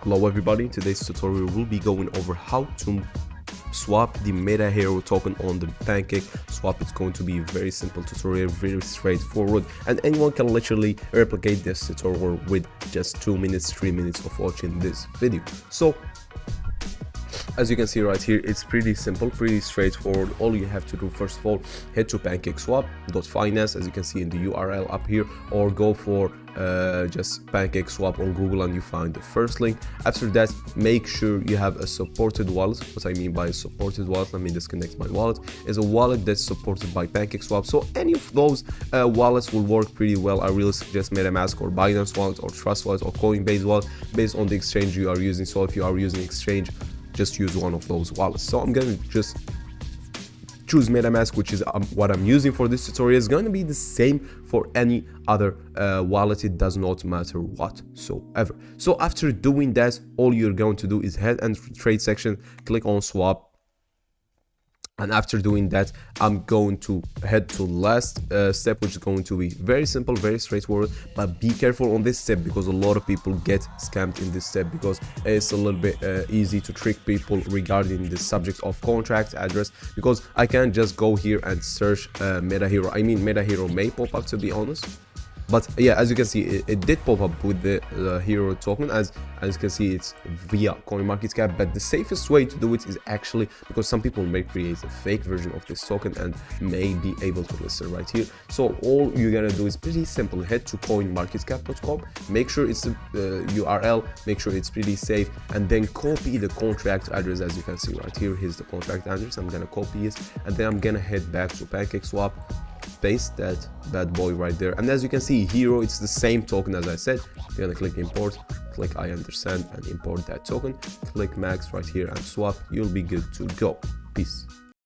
Hello everybody, in today's tutorial we'll be going over how to swap the METAHERO token on the Pancakeswap. It's going to be a very simple tutorial, very straightforward, and anyone can literally replicate this tutorial with just 2 minutes, 3 minutes of watching this video. So as you can see right here, it's pretty simple, pretty straightforward. All you have to do, first of all, head to pancakeswap.finance, as you can see in the URL up here, or go for just Pancakeswap on Google and you find the first link. After that, make sure you have a supported wallet. What I mean by a supported wallet, let me disconnect my wallet, is a wallet that's supported by Pancakeswap. So any of those wallets will work pretty well. I really suggest MetaMask or Binance wallet or Trust wallet or Coinbase wallet based on the exchange you are using. So if you are using exchange, just use one of those wallets. So I'm gonna just choose MetaMask, which is what I'm using for this tutorial. It's going to be the same for any other wallet. It does not matter whatsoever. So after doing that, all you're going to do is head and trade section, click on swap. And after doing that, I'm going to head to last step, which is going to be very simple, very straightforward. But be careful on this step because a lot of people get scammed in this step, because it's a little bit easy to trick people regarding the subject of contract address. Because I can't just go here and search METAHERO. I mean, METAHERO may pop up, to be honest. But yeah, as you can see, it did pop up with the hero token. As you can see, it's via CoinMarketCap. But the safest way to do it is actually, because some people may create a fake version of this token and may be able to list it right here. So all you're gonna do is pretty simple. Head to coinmarketcap.com, make sure it's the URL, make sure it's pretty safe, and then copy the contract address. As you can see right here, here's the contract address. I'm gonna copy it, and then I'm gonna head back to Pancakeswap, paste that bad boy right there, and as you can see, hero, it's the same token as I said. You're gonna click import, click I understand, and import that token, click max right here and swap. You'll be good to go. Peace.